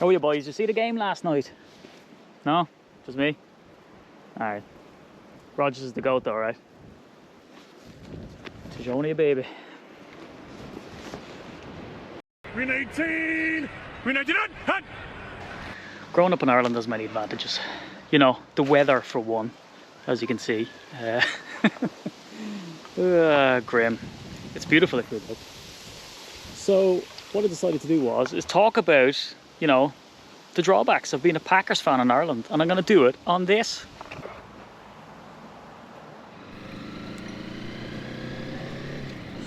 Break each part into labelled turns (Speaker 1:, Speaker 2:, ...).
Speaker 1: Oh, you boys, you see the game last night? No? Just me? Alright. Rogers is the goat though, right? It's only a baby.
Speaker 2: Win 18! Win 18!
Speaker 1: Growing up in Ireland has many advantages. You know, the weather for one, as you can see. Grim. It's beautiful if you look. So, what I decided to do is talk about, you know, the drawbacks of being a Packers fan in Ireland. And I'm going to do it on this.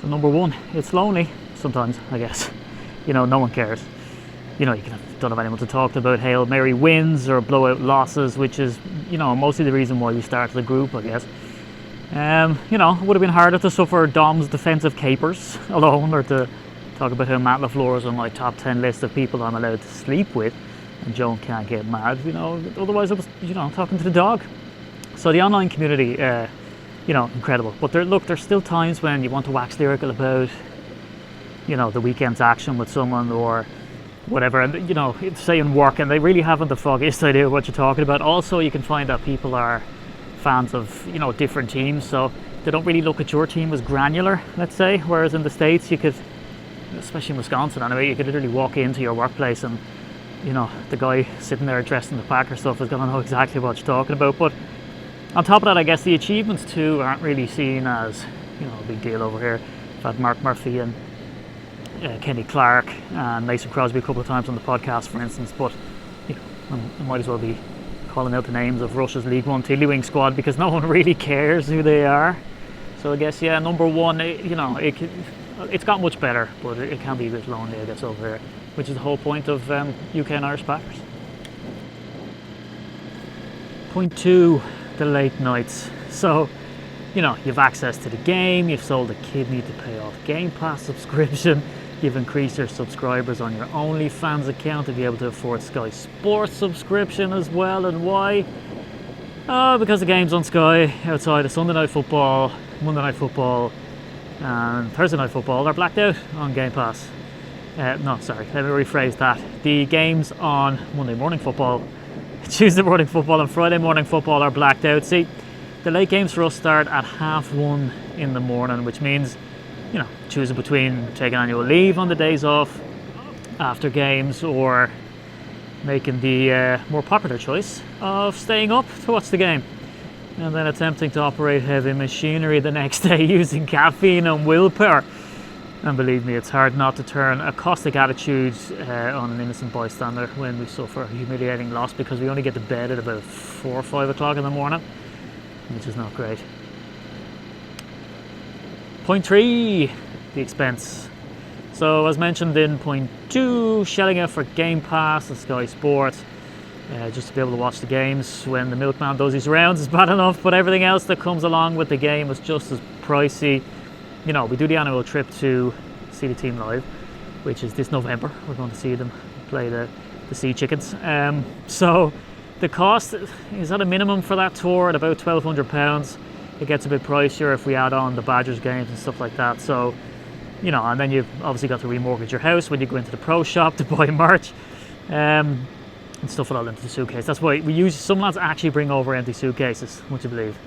Speaker 1: So number one, it's lonely sometimes, I guess. You know, no one cares. You know, don't have anyone to talk to about Hail Mary wins or blowout losses, which is, you know, mostly the reason why we started the group, I guess. You know, it would have been harder to suffer Dom's defensive capers alone, or to talk about how Matt LaFleur's on my top 10 list of people I'm allowed to sleep with, and Joan can't get mad, you know, otherwise I was, you know, talking to the dog. So the online community, you know, incredible. But there's still times when you want to wax lyrical about, you know, the weekend's action with someone or whatever, and, you know, say in work, and they really haven't the foggiest idea of what you're talking about. Also, you can find that people are fans of, you know, different teams, so they don't really look at your team as granular, let's say, whereas in the States you could, especially in Wisconsin anyway, you could literally walk into your workplace and, you know, the guy sitting there dressed in the Packer stuff is going to know exactly what you're talking about. But on top of that, I guess the achievements too aren't really seen as, you know, a big deal over here. I've had Mark Murphy and Kenny Clark and Mason Crosby a couple of times on the podcast, for instance, but, you know, I might as well be calling out the names of Russia's League One Tiddlywink squad because no one really cares who they are. So I guess, yeah, number one, you know, it's got much better, but it can be a bit lonely, I guess, over here, which is the whole point of UK and Irish Packers. Point two, the late nights. So, you know, you've access to the game, you've sold a kidney to pay off Game Pass subscription, you've increased your subscribers on your OnlyFans account to be able to afford Sky Sports subscription as well. And why? Because the games on Sky outside of Sunday Night Football, Monday Night Football and Thursday Night Football are blacked out on Game Pass. No, sorry, let me rephrase that. The games on Monday Morning Football, Tuesday Morning Football and Friday Morning Football are blacked out. See, the late games for us start at 1:30 in the morning, which means, you know, choosing between taking annual leave on the days off after games or making the more popular choice of staying up to watch the game and then attempting to operate heavy machinery the next day using caffeine and willpower. And believe me, it's hard not to turn a caustic attitude on an innocent bystander when we suffer a humiliating loss because we only get to bed at about 4 or 5 o'clock in the morning, which is not great. Point three, the expense. So as mentioned in point two, shelling out for Game Pass and Sky Sports, just to be able to watch the games when the milkman does his rounds is bad enough, but everything else that comes along with the game is just as pricey. You know, we do the annual trip to see the team live, which is this November. We're going to see them play the Sea Chickens. So the cost is at a minimum for that tour at about £1,200. It gets a bit pricier if we add on the Badgers games and stuff like that. So, you know, and then you've obviously got to remortgage your house when you go into the pro shop to buy merch and stuff all into the suitcase. That's why some lads actually bring over empty suitcases, would you believe?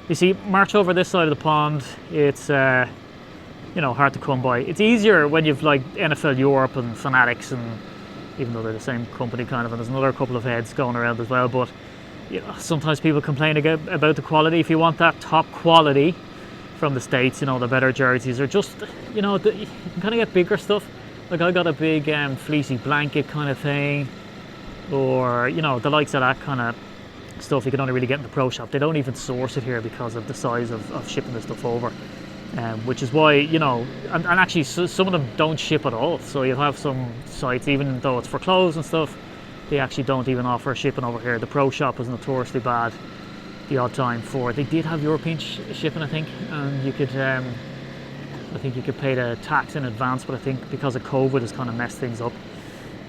Speaker 1: You see, merch over this side of the pond, it's you know, hard to come by. It's easier when you've like NFL Europe and Fanatics, and even though they're the same company kind of, and there's another couple of heads going around as well, but you know, sometimes people complain about the quality. If you want that top quality from the States, you know, the better jerseys, or just, you know, you can kind of get bigger stuff. Like I got a big fleecy blanket kind of thing, or, you know, the likes of that kind of stuff you can only really get in the pro shop. They don't even source it here because of the size of shipping the stuff over, which is why, you know, and actually some of them don't ship at all. So you have some sites, even though it's for clothes and stuff, they actually don't even offer shipping over here. The pro shop is notoriously bad the odd time for. They did have European shipping, I think, and you could I think you could pay the tax in advance, but I think because of COVID it's kind of messed things up.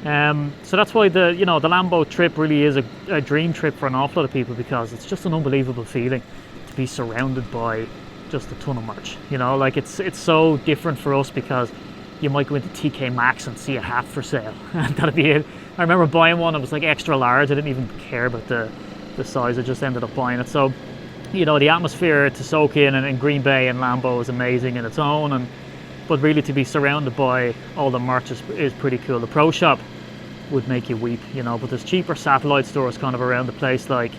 Speaker 1: So that's why the Lambeau trip really is a dream trip for an awful lot of people, because it's just an unbelievable feeling to be surrounded by just a ton of merch. You know, like it's so different for us because you might go into TK Maxx and see a hat for sale. And that'd be it. I remember buying one, it was like extra large. I didn't even care about the size, I just ended up buying it. So, you know, the atmosphere to soak in Green Bay and Lambeau is amazing in its own, but really to be surrounded by all the merch is pretty cool. The Pro Shop would make you weep, you know, but there's cheaper satellite stores kind of around the place, like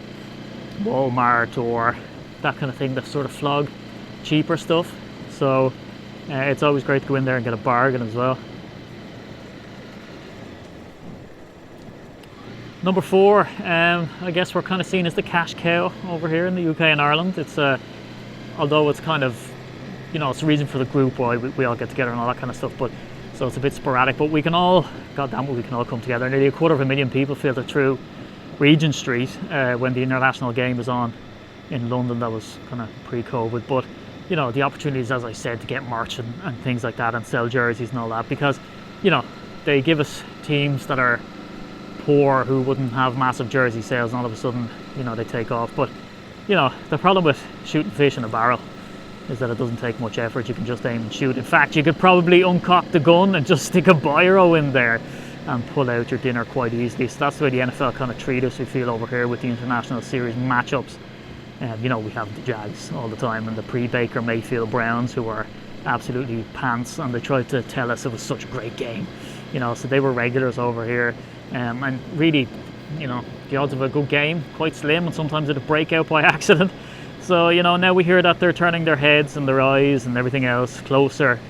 Speaker 1: Walmart or that kind of thing, that sort of flog cheaper stuff. So it's always great to go in there and get a bargain as well. Number 4, I guess we're kind of seen as the cash cow over here in the UK and Ireland. It's although it's kind of, you know, it's the reason for the group why we all get together and all that kind of stuff, but so it's a bit sporadic, but we can all, goddamn it, we can all come together. Nearly 250,000 people filtered through Regent Street when the international game was on in London. That was kind of pre-COVID, but you know, the opportunities, as I said, to get merch and things like that and sell jerseys and all that, because, you know, they give us teams that are poor who wouldn't have massive jersey sales, and all of a sudden, you know, they take off. But, you know, the problem with shooting fish in a barrel is that it doesn't take much effort. You can just aim and shoot. In fact, you could probably uncock the gun and just stick a biro in there and pull out your dinner quite easily. So that's the way the NFL kind of treat us, we feel, over here with the international series matchups. You know, we have the Jags all the time and the pre-Baker Mayfield Browns, who are absolutely pants, and they tried to tell us it was such a great game, you know, so they were regulars over here. And really, you know, the odds of a good game quite slim, and sometimes it'll break out by accident. So, you know, now we hear that they're turning their heads and their eyes and everything else closer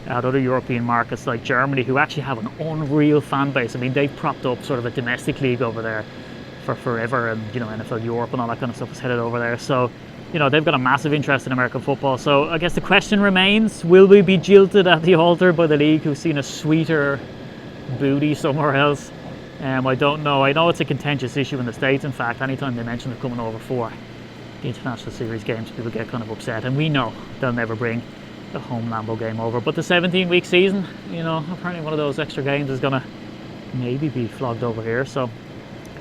Speaker 1: at other European markets like Germany, who actually have an unreal fan base. I mean, they've propped up sort of a domestic league over there for forever, and, you know, NFL Europe and all that kind of stuff is headed over there. So, you know, they've got a massive interest in American football. So I guess the question remains, will we be jilted at the altar by the league, who's seen a sweeter booty somewhere else? I don't know. I know it's a contentious issue in the States. In fact, anytime they mention it coming over for the international series games, people get kind of upset, and we know they'll never bring the home Lambeau game over. But the 17-week season, you know, apparently one of those extra games is gonna maybe be flogged over here. So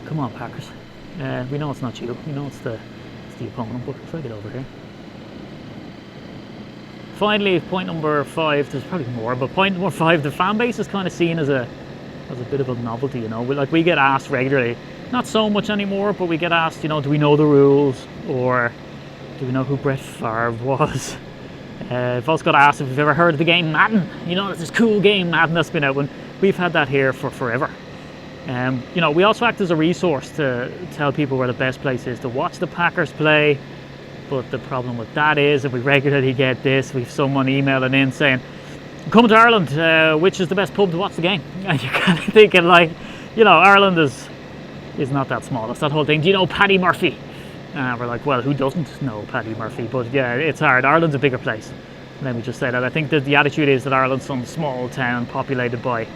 Speaker 1: come on, Packers. We know it's not you. We know it's the opponent, but try to get over here. Finally, point number 5. There's probably more, but point number 5: the fan base is kind of seen as a bit of a novelty. You know, we get asked regularly, not so much anymore, but we get asked, you know, do we know the rules, or do we know who Brett Favre was? I've also got asked if we've ever heard of the game Madden. You know, there's this cool game Madden that's been out. When we've had that here for forever. You know, we also act as a resource to tell people where the best place is to watch the Packers play. But the problem with that is that we regularly get this. We've someone emailing in saying, "Coming to Ireland, which is the best pub to watch the game?" And you're kind of thinking, like, you know, Ireland is not that small. It's that whole thing. Do you know Paddy Murphy? We're like, well, who doesn't know Paddy Murphy? But yeah, it's hard. Ireland's a bigger place. Let me just say that. I think that the attitude is that Ireland's some small town populated by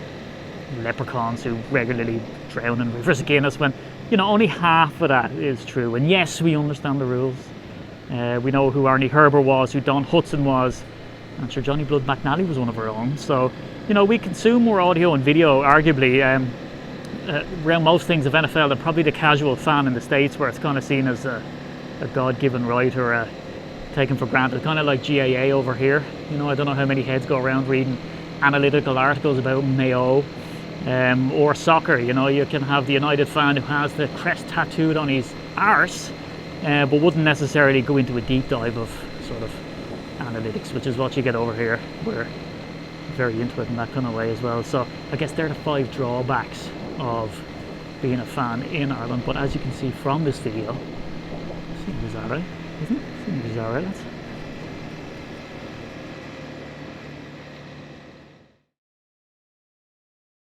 Speaker 1: leprechauns who regularly drown in rivers of Guinness, when, you know, only half of that is true. And yes, we understand the rules. We know who Arnie Herber was, who Don Hudson was. I'm sure Johnny Blood McNally was one of our own. So, you know, we consume more audio and video, arguably, around most things of NFL than probably the casual fan in the States, where it's kind of seen as a God-given right, or taken for granted, kind of like GAA over here. You know, I don't know how many heads go around reading analytical articles about Mayo, or soccer. You know, you can have the United fan who has the crest tattooed on his arse, but wouldn't necessarily go into a deep dive of sort of analytics, which is what you get over here. We're very into it in that kind of way as well. So I guess they're the 5 drawbacks of being a fan in Ireland. But as you can see from this video, seems alright, isn't it? Seems alright.